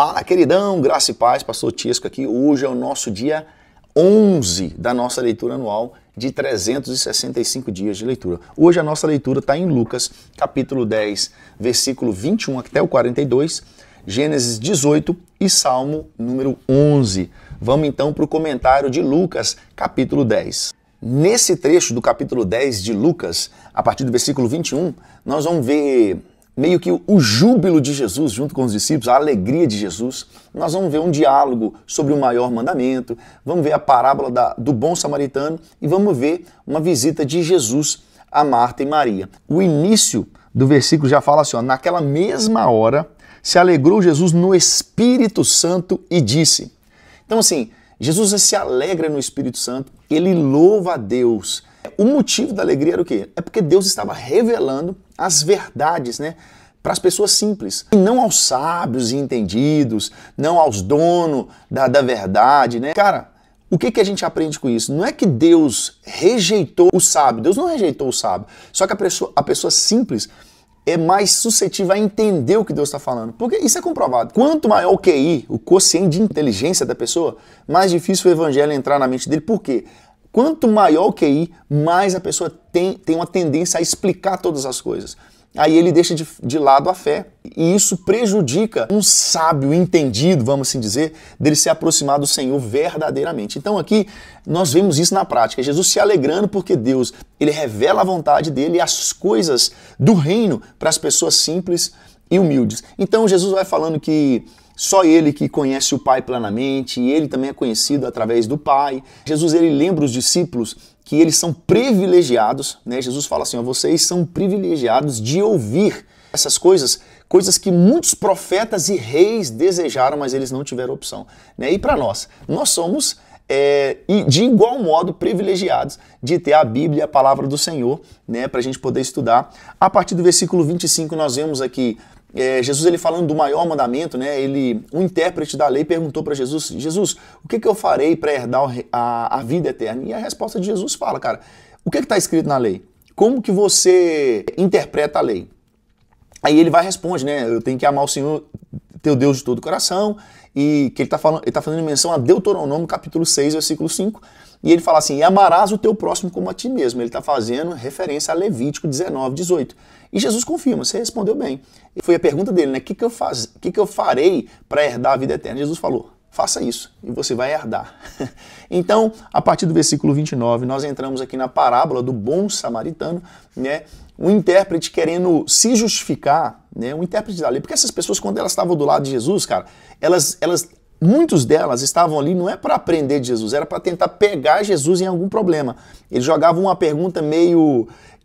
Fala, queridão, graça e paz, pastor Tiesco aqui. Hoje é o nosso dia 11 da nossa leitura anual de 365 dias de leitura. Hoje a nossa leitura está em Lucas, capítulo 10, versículo 21 até o 42, Gênesis 18 e Salmo número 11. Vamos então para o comentário de Lucas, capítulo 10. Nesse trecho do capítulo 10 de Lucas, a partir do versículo 21, nós vamos ver meio que o júbilo de Jesus junto com os discípulos, a alegria de Jesus. Nós vamos ver um diálogo sobre o maior mandamento, vamos ver a parábola do bom samaritano e vamos ver uma visita de Jesus a Marta e Maria. O início do versículo já fala assim, ó, naquela mesma hora se alegrou Jesus no Espírito Santo e disse. Então assim, Jesus se alegra no Espírito Santo, ele louva a Deus. O motivo da alegria era o quê? É porque Deus estava revelando as verdades, né, para as pessoas simples. E não aos sábios e entendidos, não aos donos da verdade, né? Cara, o que a gente aprende com isso? Não é que Deus rejeitou o sábio, Deus não rejeitou o sábio, só que a pessoa simples é mais suscetível a entender o que Deus está falando. Porque isso é comprovado. Quanto maior o QI, o quociente de inteligência da pessoa, mais difícil o evangelho entrar na mente dele. Por quê? Quanto maior o QI, mais a pessoa tem uma tendência a explicar todas as coisas. Aí ele deixa de lado a fé. E isso prejudica um sábio entendido, vamos assim dizer, dele se aproximar do Senhor verdadeiramente. Então aqui nós vemos isso na prática. Jesus se alegrando porque Deus, ele revela a vontade dele e as coisas do reino para as pessoas simples e humildes. Então Jesus vai falando que só ele que conhece o Pai plenamente, e ele também é conhecido através do Pai. Jesus, ele lembra os discípulos que eles são privilegiados, né? Jesus fala assim, ó, vocês são privilegiados de ouvir essas coisas que muitos profetas e reis desejaram, mas eles não tiveram opção, né? E para nós somos de igual modo privilegiados de ter a Bíblia, a palavra do Senhor, né? Para a gente poder estudar. A partir do versículo 25 nós vemos aqui Jesus, ele falando do maior mandamento, né? Um intérprete da lei perguntou para Jesus, Jesus, o que eu farei para herdar a vida eterna? E a resposta de Jesus fala, cara, o que está escrito na lei? Como que você interpreta a lei? Aí ele vai e responde, né? Eu tenho que amar o Senhor, teu Deus de todo o coração, e que ele tá fazendo menção a Deuteronômio, capítulo 6, versículo 5, e ele fala assim, e amarás o teu próximo como a ti mesmo. Ele está fazendo referência a Levítico 19, 18. E Jesus confirma, você respondeu bem. Foi a pergunta dele, né? O que eu farei para herdar a vida eterna? Jesus falou, faça isso e você vai herdar. Então, a partir do versículo 29, nós entramos aqui na parábola do bom samaritano, né? O intérprete querendo se justificar, né? O intérprete da lei, porque essas pessoas, quando elas estavam do lado de Jesus, cara, muitos delas estavam ali não é para aprender de Jesus, era para tentar pegar Jesus em algum problema. Eles jogavam uma pergunta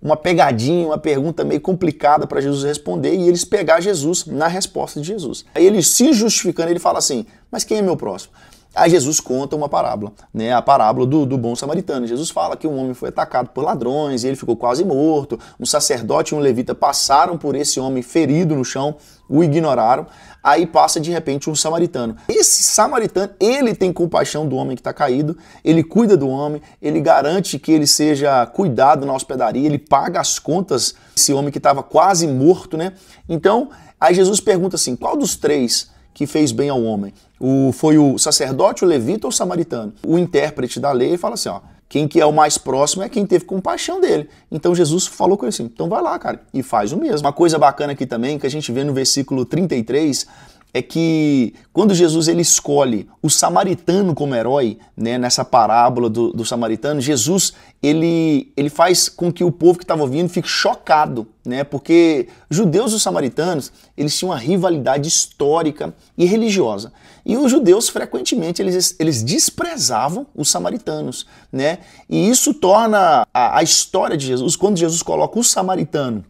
uma pegadinha, uma pergunta meio complicada para Jesus responder e eles pegar Jesus na resposta de Jesus. Aí ele se justificando, ele fala assim, mas quem é meu próximo? Aí Jesus conta uma parábola, né? A parábola do bom samaritano. Jesus fala que um homem foi atacado por ladrões e ele ficou quase morto. Um sacerdote e um levita passaram por esse homem ferido no chão, o ignoraram. Aí passa de repente um samaritano. Esse samaritano, ele tem compaixão do homem que está caído, ele cuida do homem, ele garante que ele seja cuidado na hospedaria, ele paga as contas desse homem que estava quase morto, né? Então, aí Jesus pergunta assim, qual dos três que fez bem ao homem? Foi o sacerdote, o levita ou o samaritano? O intérprete da lei fala assim, ó, quem que é o mais próximo é quem teve compaixão dele. Então Jesus falou com ele assim, então vai lá, cara, e faz o mesmo. Uma coisa bacana aqui também, que a gente vê no versículo 33, é que quando Jesus ele escolhe o samaritano como herói, né, nessa parábola do samaritano, Jesus ele faz com que o povo que estava ouvindo fique chocado, né, porque judeus e os samaritanos eles tinham uma rivalidade histórica e religiosa. E os judeus frequentemente eles desprezavam os samaritanos, né, e isso torna a história de Jesus, quando Jesus coloca o samaritano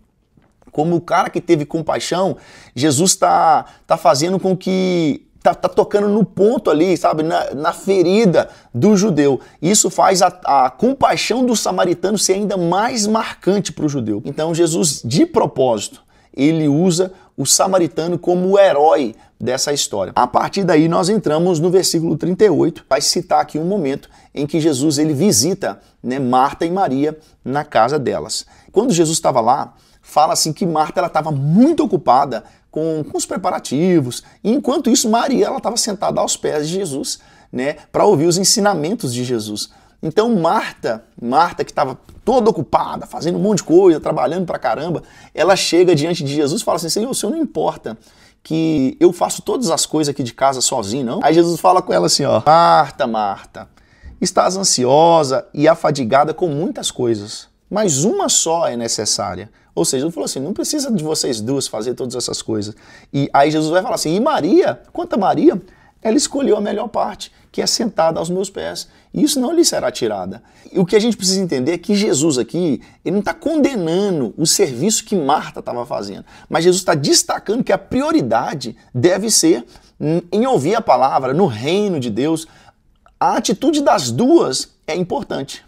como o cara que teve compaixão, Jesus está fazendo com que tá tocando no ponto ali, sabe, na ferida do judeu. Isso faz a compaixão do samaritano ser ainda mais marcante para o judeu. Então Jesus, de propósito, ele usa o samaritano como o herói dessa história. A partir daí nós entramos no versículo 38, vai citar aqui um momento em que Jesus ele visita, né, Marta e Maria na casa delas. Quando Jesus estava lá, fala assim que Marta estava muito ocupada com os preparativos. E enquanto isso, Maria estava sentada aos pés de Jesus, né, para ouvir os ensinamentos de Jesus. Então Marta que estava toda ocupada, fazendo um monte de coisa, trabalhando pra caramba, ela chega diante de Jesus e fala assim, Senhor, o Senhor não importa que eu faço todas as coisas aqui de casa sozinho, não? Aí Jesus fala com ela assim, ó, Marta, Marta, estás ansiosa e afadigada com muitas coisas, mas uma só é necessária. Ou seja, ele falou assim, não precisa de vocês duas fazer todas essas coisas. E aí Jesus vai falar assim, e Maria, quanto a Maria, ela escolheu a melhor parte, que é sentada aos meus pés. E isso não lhe será tirada. E o que a gente precisa entender é que Jesus aqui, ele não está condenando o serviço que Marta estava fazendo, mas Jesus está destacando que a prioridade deve ser em ouvir a palavra, no reino de Deus. A atitude das duas é importante,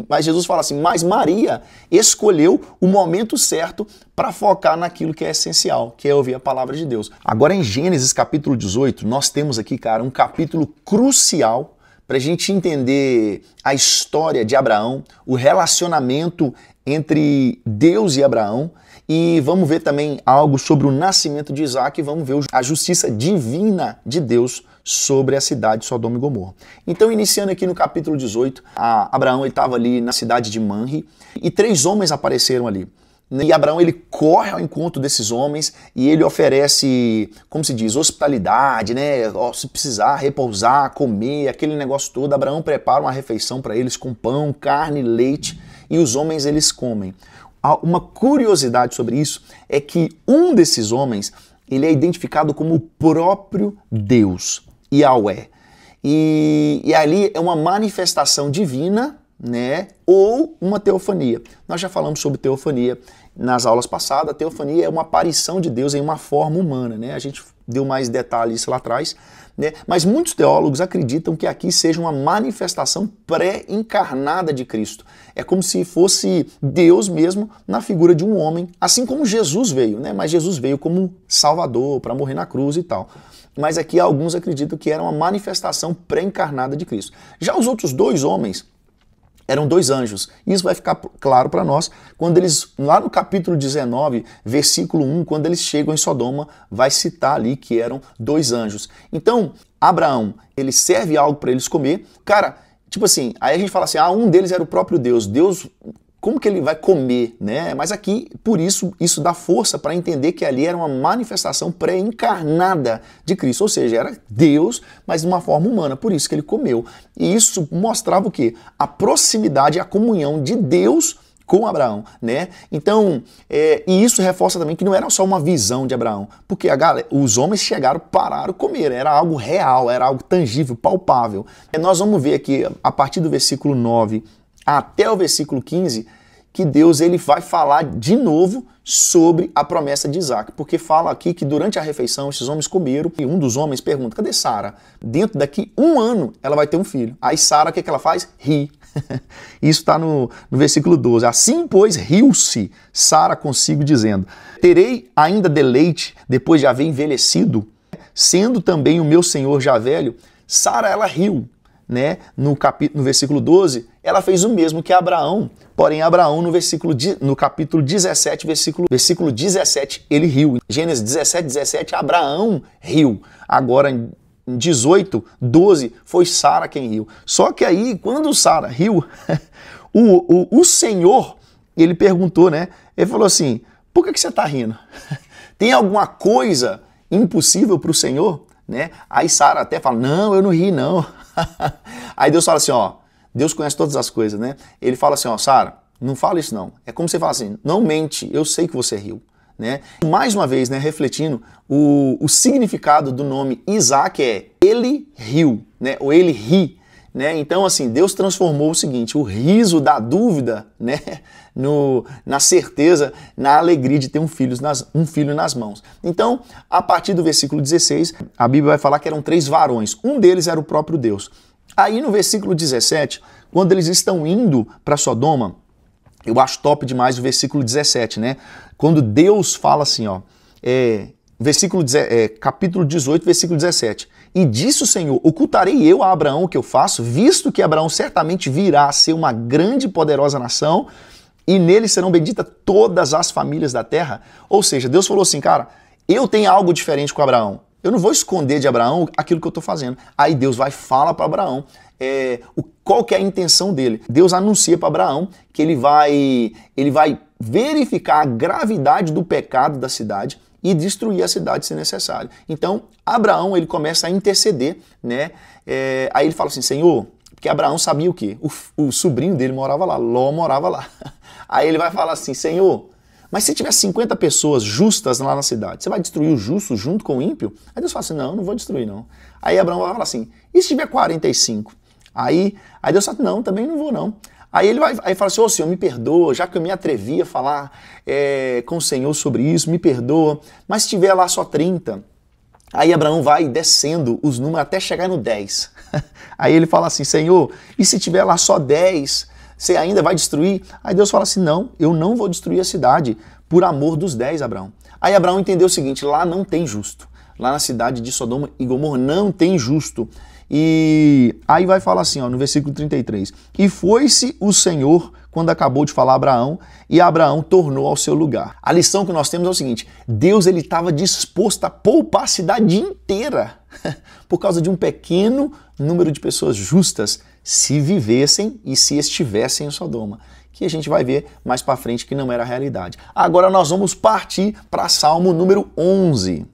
mas Jesus fala assim, mas Maria escolheu o momento certo para focar naquilo que é essencial, que é ouvir a palavra de Deus. Agora em Gênesis capítulo 18, nós temos aqui, cara, um capítulo crucial para a gente entender a história de Abraão, o relacionamento entre Deus e Abraão, e vamos ver também algo sobre o nascimento de Isaac e vamos ver a justiça divina de Deus sobre a cidade de Sodoma e Gomorra. Então, iniciando aqui no capítulo 18, Abraão estava ali na cidade de Manre e 3 homens apareceram ali. E Abraão ele corre ao encontro desses homens e ele oferece, como se diz, hospitalidade, né? Se precisar repousar, comer, aquele negócio todo. Abraão prepara uma refeição para eles com pão, carne, leite e os homens eles comem. Uma curiosidade sobre isso é que um desses homens ele é identificado como o próprio Deus, Yahweh. E ali é uma manifestação divina, né? Ou uma teofania. Nós já falamos sobre teofania nas aulas passadas. A teofania é uma aparição de Deus em uma forma humana, né? A gente deu mais detalhes lá atrás, né? Mas muitos teólogos acreditam que aqui seja uma manifestação pré-encarnada de Cristo. É como se fosse Deus mesmo na figura de um homem, assim como Jesus veio, né? Mas Jesus veio como Salvador, para morrer na cruz e tal. Mas aqui alguns acreditam que era uma manifestação pré-encarnada de Cristo. Já os outros 2 homens eram 2 anjos. Isso vai ficar claro para nós quando eles, lá no capítulo 19, versículo 1, quando eles chegam em Sodoma, vai citar ali que eram 2 anjos. Então, Abraão, ele serve algo para eles comer. Cara, tipo assim, aí a gente fala assim, um deles era o próprio Deus. Deus, como que ele vai comer, né? Mas aqui, por isso dá força para entender que ali era uma manifestação pré-encarnada de Cristo, ou seja, era Deus, mas de uma forma humana, por isso que ele comeu. E isso mostrava o quê? A proximidade, a comunhão de Deus com Abraão, né? Então, e isso reforça também que não era só uma visão de Abraão, porque os homens chegaram, pararam, comeram, era algo real, era algo tangível, palpável. Nós vamos ver aqui, a partir do versículo 9 até o versículo 15, que Deus ele vai falar de novo sobre a promessa de Isaac, porque fala aqui que durante a refeição esses homens comeram e um dos homens pergunta, cadê Sara? Dentro daqui 1 ano ela vai ter um filho. Aí Sara, o que ela faz? Ri. Isso está no versículo 12. Assim, pois, riu-se Sara consigo, dizendo, terei ainda deleite depois de haver envelhecido, sendo também o meu senhor já velho? Sara, ela riu. Né? No versículo 12, ela fez o mesmo que Abraão, porém Abraão no capítulo 17, versículo 17, ele riu. Gênesis 17, 17, Abraão riu. Agora em 18, 12, foi Sara quem riu. Só que aí, quando Sara riu, o Senhor, ele perguntou, né? Ele falou assim, por que você está rindo? Tem alguma coisa impossível para o Senhor? Né? Aí Sara até fala, não, eu não ri não. Aí Deus fala assim, ó, Deus conhece todas as coisas, né? Ele fala assim, ó, Sara, não fala isso não. É como você fala assim, não mente, eu sei que você riu. Né? Mais uma vez, né, refletindo, o significado do nome Isaac é ele riu, né? Ou ele ri. Né? Então, assim, Deus transformou o seguinte, o riso da dúvida, né? Na certeza, na alegria de ter um filho nas mãos. Então, a partir do versículo 16, a Bíblia vai falar que eram 3 varões. Um deles era o próprio Deus. Aí no versículo 17, quando eles estão indo para Sodoma, eu acho top demais o versículo 17, né? Quando Deus fala assim, ó, capítulo 18, versículo 17. E disse o Senhor, ocultarei eu a Abraão o que eu faço, visto que Abraão certamente virá a ser uma grande e poderosa nação, e nele serão benditas todas as famílias da terra. Ou seja, Deus falou assim, cara, eu tenho algo diferente com Abraão. Eu não vou esconder de Abraão aquilo que eu estou fazendo. Aí Deus vai falar para Abraão qual que é a intenção dele. Deus anuncia para Abraão que ele vai verificar a gravidade do pecado da cidade e destruir a cidade se necessário. Então, Abraão ele começa a interceder, né? Aí ele fala assim, Senhor, porque Abraão sabia o quê? O sobrinho dele morava lá, Ló morava lá. Aí ele vai falar assim, Senhor, mas se tiver 50 pessoas justas lá na cidade, você vai destruir o justo junto com o ímpio? Aí Deus fala assim, não vou destruir não. Aí Abraão vai falar assim, e se tiver 45? Aí Deus fala, não, também não vou não. Aí ele fala assim, ô Senhor, me perdoa, já que eu me atrevi a falar com o Senhor sobre isso, me perdoa, mas se tiver lá só 30, aí Abraão vai descendo os números até chegar no 10. Aí ele fala assim, Senhor, e se tiver lá só 10, você ainda vai destruir? Aí Deus fala assim, não, eu não vou destruir a cidade por amor dos 10, Abraão. Aí Abraão entendeu o seguinte, lá não tem justo. Lá na cidade de Sodoma e Gomorra não tem justo. E aí vai falar assim, ó, no versículo 33, e foi-se o Senhor quando acabou de falar a Abraão, e Abraão tornou ao seu lugar. A lição que nós temos é o seguinte, Deus ele estava disposto a poupar a cidade inteira por causa de um pequeno número de pessoas justas se vivessem e se estivessem em Sodoma, que a gente vai ver mais para frente que não era a realidade. Agora nós vamos partir para Salmo número 11.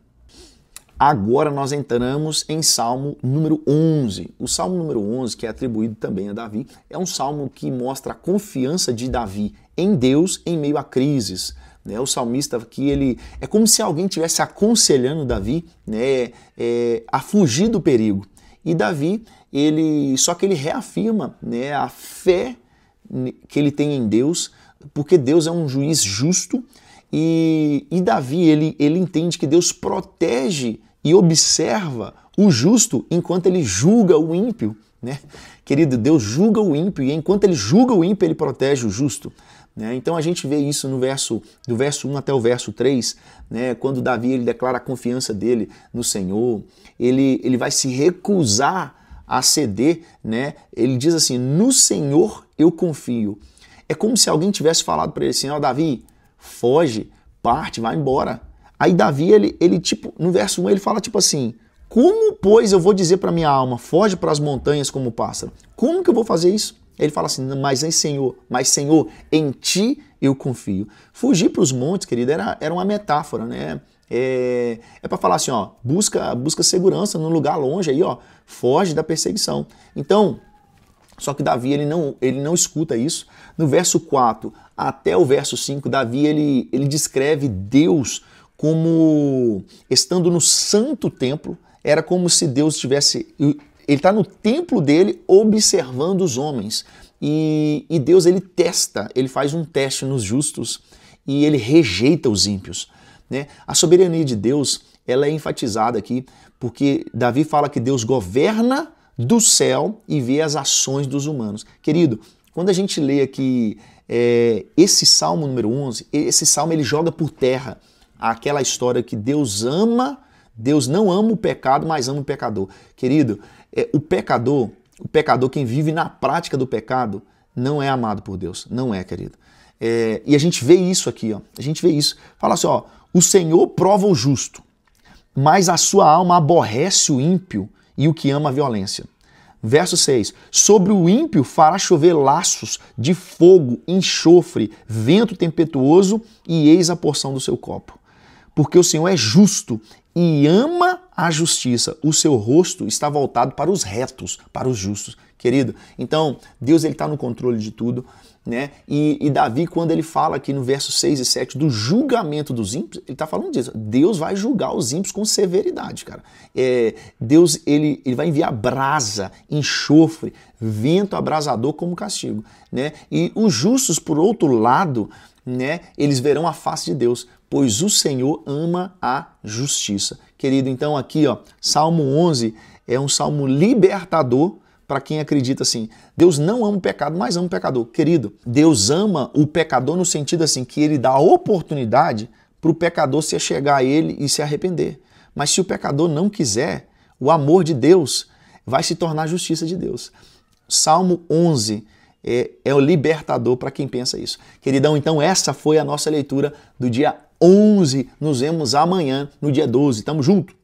Agora nós entramos em Salmo número 11. O Salmo número 11, que é atribuído também a Davi, é um salmo que mostra a confiança de Davi em Deus em meio a crises. O salmista aqui, ele é como se alguém estivesse aconselhando Davi, né, a fugir do perigo. E Davi, só que ele reafirma, né, a fé que ele tem em Deus, porque Deus é um juiz justo e Davi, ele entende que Deus protege e observa o justo enquanto ele julga o ímpio, né? Querido, Deus julga o ímpio e enquanto ele julga o ímpio, ele protege o justo. Né? Então a gente vê isso do verso 1 até o verso 3, né? Quando Davi ele declara a confiança dele no Senhor, ele vai se recusar a ceder, né? Ele diz assim, no Senhor eu confio. É como se alguém tivesse falado para ele assim, ó, Davi, foge, parte, vai embora. Aí Davi, ele tipo, no verso 1 ele fala tipo assim, como, pois, eu vou dizer para minha alma, foge para as montanhas como pássaro? Como que eu vou fazer isso? Ele fala assim, mas Senhor, em ti eu confio. Fugir para os montes, querido, era uma metáfora, né? É para falar assim, ó, busca segurança num lugar longe aí, ó, foge da perseguição. Então, só que Davi, ele não escuta isso. No verso 4 até o verso 5, Davi, ele descreve Deus como estando no santo templo, era como se Deus estivesse... Ele está no templo dele observando os homens. E Deus, ele faz um teste nos justos e ele rejeita os ímpios. Né? A soberania de Deus, ela é enfatizada aqui, porque Davi fala que Deus governa do céu e vê as ações dos humanos. Querido, quando a gente lê aqui esse Salmo número 11, esse Salmo ele joga por terra aquela história que Deus não ama o pecado, mas ama o pecador. Querido, o pecador, quem vive na prática do pecado, não é amado por Deus. Não é, querido. E a gente vê isso aqui, ó. A gente vê isso. Fala assim, ó, o Senhor prova o justo, mas a sua alma aborrece o ímpio e o que ama a violência. Verso 6, sobre o ímpio fará chover laços de fogo, enxofre, vento tempestuoso e eis a porção do seu copo. Porque o Senhor é justo e ama a justiça. O seu rosto está voltado para os retos, para os justos. Querido, então Deus está no controle de tudo, né? E Davi, quando ele fala aqui no verso 6 e 7 do julgamento dos ímpios, ele está falando disso. Deus vai julgar os ímpios com severidade, cara. Deus ele vai enviar brasa, enxofre, vento abrasador como castigo, né? E os justos, por outro lado, né, eles verão a face de Deus, pois o Senhor ama a justiça. Querido, então aqui, ó, Salmo 11 é um salmo libertador para quem acredita assim, Deus não ama o pecado, mas ama o pecador. Querido, Deus ama o pecador no sentido assim, que ele dá a oportunidade para o pecador se chegar a ele e se arrepender. Mas se o pecador não quiser, o amor de Deus vai se tornar a justiça de Deus. Salmo 11 é o libertador para quem pensa isso. Queridão, então essa foi a nossa leitura do dia 11. Nos vemos amanhã, no dia 12. Tamo junto!